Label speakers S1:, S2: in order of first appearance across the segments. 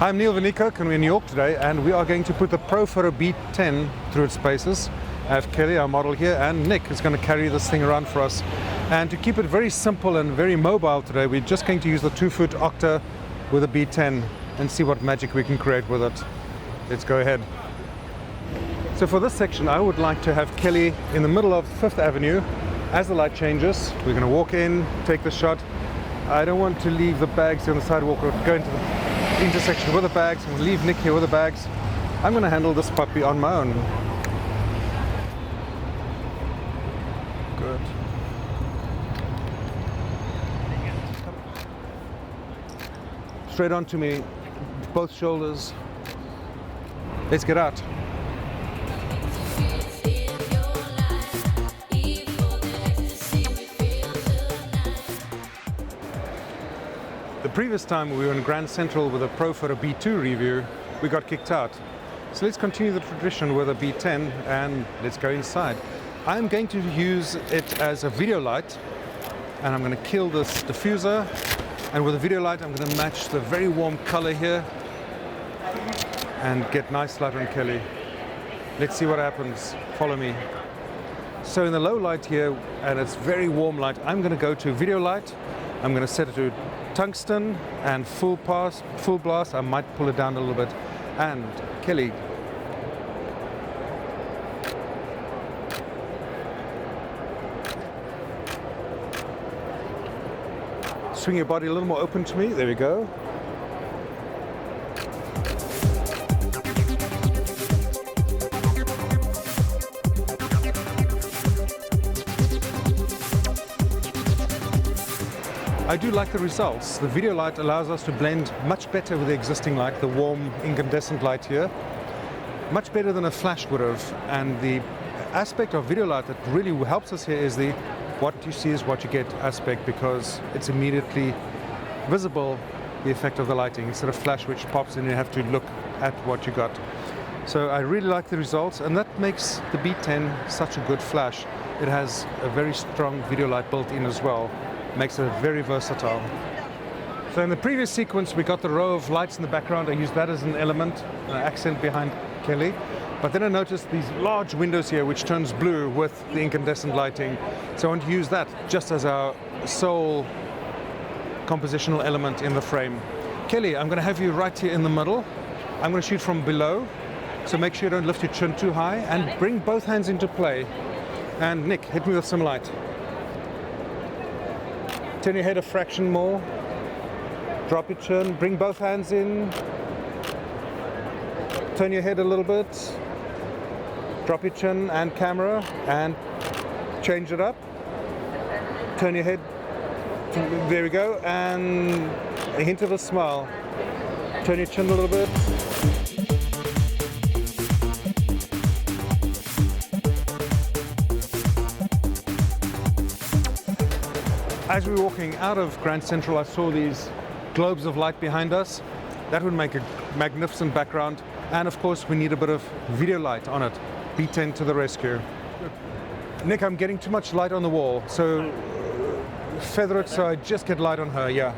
S1: I'm Neil Van Niekerk and we're in New York today, and we are going to put the Profoto B10 through its paces. I have Kelly, our model here, and Nick is going to carry this thing around for us. And to keep it very simple and very mobile today, we're just going to use the 2-foot Octa with a B10 and see what magic we can create with it. Let's go ahead. So for this section, I would like to have Kelly in the middle of 5th Avenue. As the light changes, we're going to walk in, take the shot. I don't want to leave the bags here on the sidewalk or go into the intersection with the bags. I'm going to leave Nick here with the bags. I'm going to handle this puppy on my own. Good. Straight onto me, both shoulders. Let's get out. The previous time we were in Grand Central with a Profoto B2 review, we got kicked out. So let's continue the tradition with a B10 and let's go inside. I'm going to use it as a video light, and I'm going to kill this diffuser. And with a video light, I'm going to match the very warm color here and get nice light on Kelly. Let's see what happens. Follow me. So in the low light here, and it's very warm light, I'm going to go to video light. I'm going to set it to tungsten and full blast. I might pull it down a little bit. And Kelly, swing your body a little more open to me. There we go. I do like the results. The video light allows us to blend much better with the existing light, the warm incandescent light here. Much better than a flash would have. And the aspect of video light that really helps us here is the what you see is what you get aspect, because it's immediately visible, the effect of the lighting, instead of flash which pops in and you have to look at what you got. So I really like the results, and that makes the B10 such a good flash. It has a very strong video light built in as well. Makes it very versatile. So in the previous sequence we got the row of lights in the background. I used that as an element, an accent behind Kelly. But then I noticed these large windows here which turns blue with the incandescent lighting. So I want to use that just as our sole compositional element in the frame. Kelly, I'm going to have you right here in the middle. I'm going to shoot from below, so make sure you don't lift your chin too high and bring both hands into play. And Nick, hit me with some light. Turn your head a fraction more. Drop your chin. Bring both hands in. Turn your head a little bit. Drop your chin and camera and change it up. Turn your head. There we go. And a hint of a smile. Turn your chin a little bit. As we were walking out of Grand Central, I saw these globes of light behind us. That would make a magnificent background. And of course, we need a bit of video light on it. B10 to the rescue. Nick, I'm getting too much light on the wall. So feather it so I just get light on her, yeah.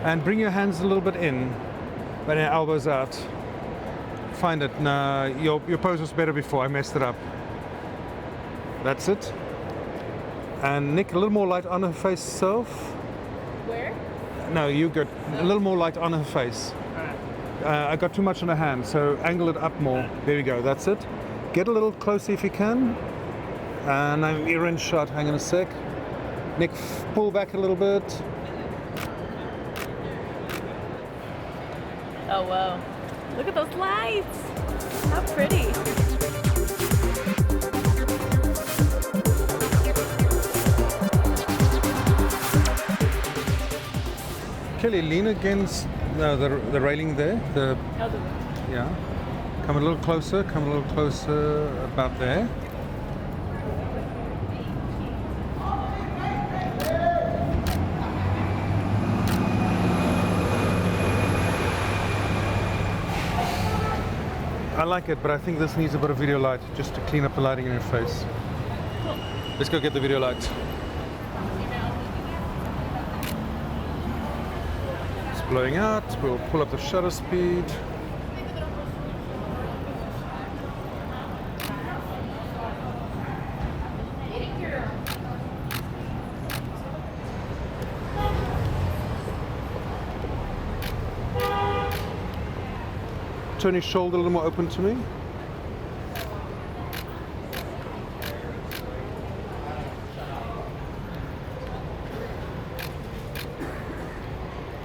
S1: And bring your hands a little bit in, but your elbows out. Find it. No, your pose was better before. I messed it up. That's it. And Nick, a little more light on her face self.
S2: Where?
S1: No, you good. A little more light on her face. I got too much on her hand, so angle it up more. There we go. That's it. Get a little closer if you can. And I'm ear in shot. Hang on a sec. Nick, pull back a little bit.
S2: Oh, wow. Look at those lights. How pretty.
S1: Kelly, lean against the railing there. Yeah. Come a little closer. Come a little closer. About there. I like it, but I think this needs a bit of video light just to clean up the lighting in your face. Let's go get the video light. It's blowing out. We'll pull up the shutter speed. Turn your shoulder a little more open to me.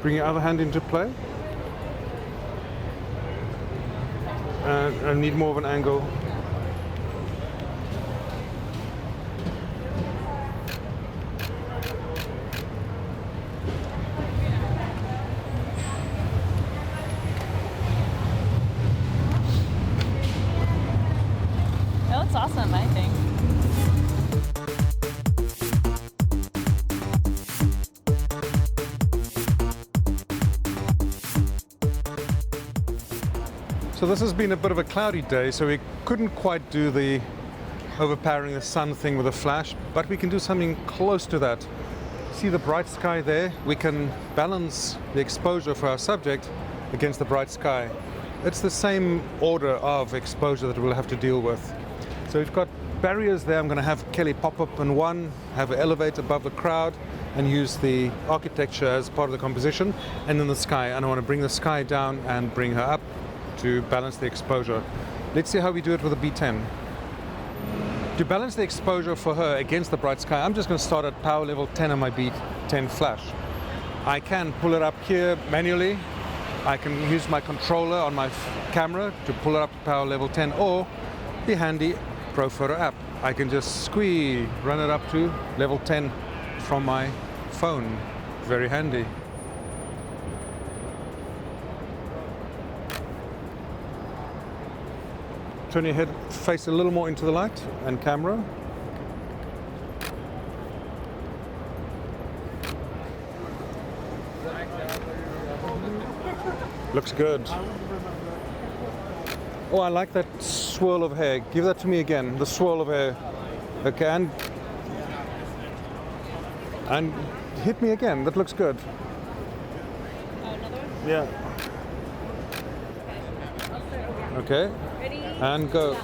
S1: Bring your other hand into play. And I need more of an angle.
S2: That looks awesome, I think.
S1: So this has been a bit of a cloudy day, so we couldn't quite do the overpowering the sun thing with a flash, but we can do something close to that. See the bright sky there? We can balance the exposure for our subject against the bright sky. It's the same order of exposure that we'll have to deal with. So we've got barriers there. I'm going to have Kelly pop up in one, have it elevate above the crowd, and use the architecture as part of the composition, and then the sky. And I want to bring the sky down and bring her up to balance the exposure. Let's see how we do it with a B10. To balance the exposure for her against the bright sky, I'm just going to start at power level 10 on my B10 flash. I can pull it up here manually. I can use my controller on my camera to pull it up to power level 10, or the handy Profoto app. I can just run it up to level 10 from my phone. Very handy. Turn your head, face a little more into the light and camera. Looks good. Oh, I like that swirl of hair. Give that to me again, the swirl of hair. Okay, and hit me again. That looks good. Yeah. Okay.
S2: Ready?
S1: And go.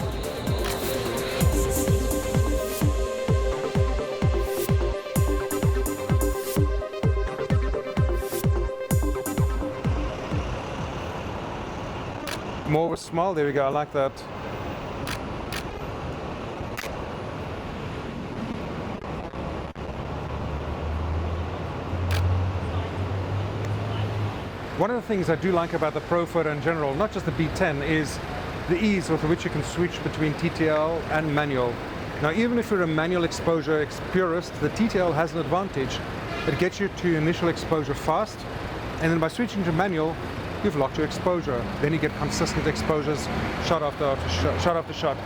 S1: More of a smile. There we go. I like that. One of the things I do like about the Profoto in general, not just the B10, is the ease with which you can switch between TTL and manual. Now, even if you're a manual exposure purist, the TTL has an advantage. It gets you to initial exposure fast, and then by switching to manual, you've locked your exposure. Then you get consistent exposures, shot after shot.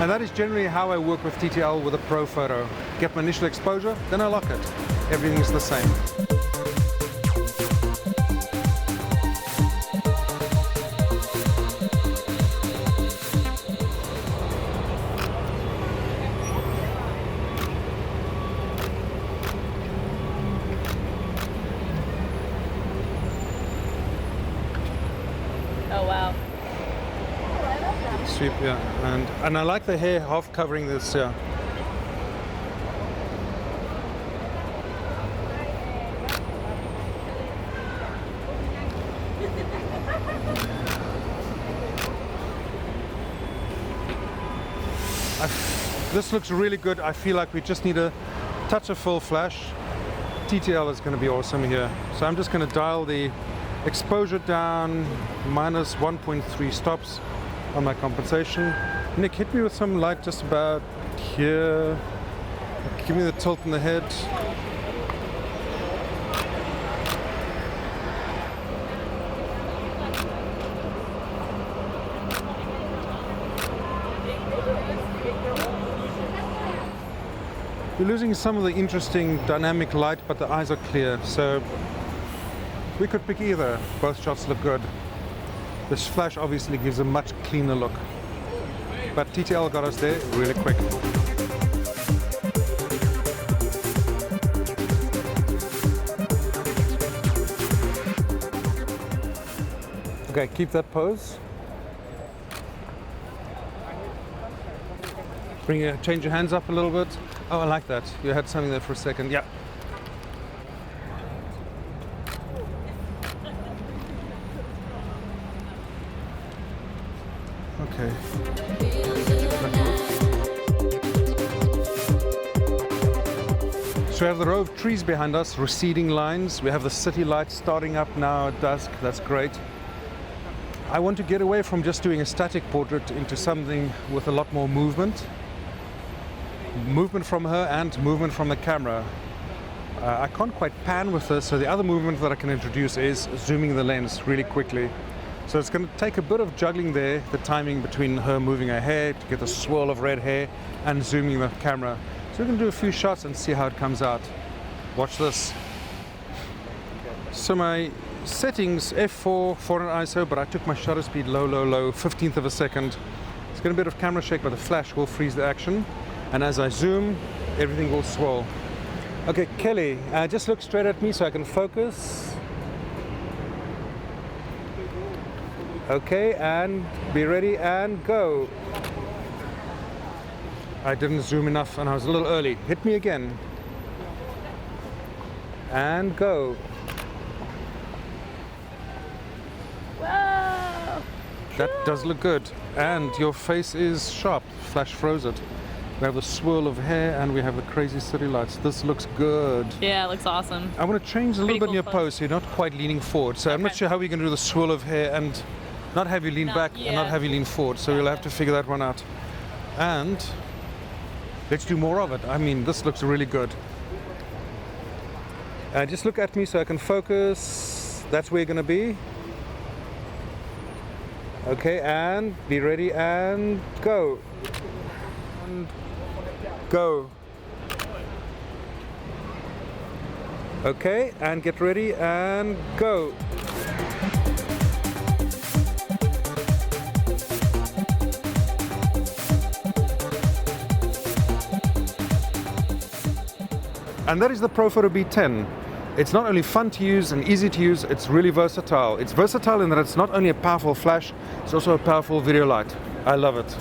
S1: And that is generally how I work with TTL with a Profoto. Get my initial exposure, then I lock it. Everything is the same.
S2: Oh wow.
S1: Sweep, yeah, and I like the hair half covering this, yeah. This looks really good. I feel like we just need a touch of full flash. TTL is going to be awesome here. So I'm just going to dial the exposure down, minus 1.3 stops on my compensation. Nick, hit me with some light just about here. Give me the tilt in the head. You're losing some of the interesting dynamic light, but the eyes are clear, so we could pick either. Both shots look good. This flash obviously gives a much cleaner look. but TTL got us there really quick. Okay, keep that pose. Change your hands up a little bit. Oh, I like that. You had something there for a second. Yeah. Okay. So we have the row of trees behind us, receding lines. We have the city lights starting up now at dusk. That's great. I want to get away from just doing a static portrait into something with a lot more movement. Movement from her and movement from the camera. I can't quite pan with this, so the other movement that I can introduce is zooming the lens really quickly. So it's going to take a bit of juggling there, the timing between her moving her hair to get the swirl of red hair and zooming the camera. So we're going to do a few shots and see how it comes out. Watch this. So my settings F4, 400 ISO, but I took my shutter speed low, 15th of a second. It's going to be a bit of camera shake, but the flash will freeze the action. And as I zoom, everything will swirl. Okay, Kelly, just look straight at me so I can focus. Okay, and be ready and go. I didn't zoom enough and I was a little early. Hit me again. And go.
S2: Whoa!
S1: That does look good. And your face is sharp. Flash froze it. We have the swirl of hair and we have the crazy city lights. This looks good.
S2: Yeah, it looks awesome.
S1: I want to change a little
S2: Pretty
S1: bit
S2: cool
S1: in your
S2: pose.
S1: pose so you're not quite leaning forward. So I'm not
S2: Okay.
S1: sure how we're going to do the swirl of hair and not have you lean back and not
S2: yeah.
S1: have you lean forward. So we'll have to figure that one out. And let's do more of it. I mean, this looks really good. Just look at me so I can focus. That's where you're going to be. Okay, and be ready and go. And go. Okay, and get ready and go. And that is the Profoto B10. It's not only fun to use and easy to use, it's really versatile. It's versatile in that it's not only a powerful flash, it's also a powerful video light. I love it.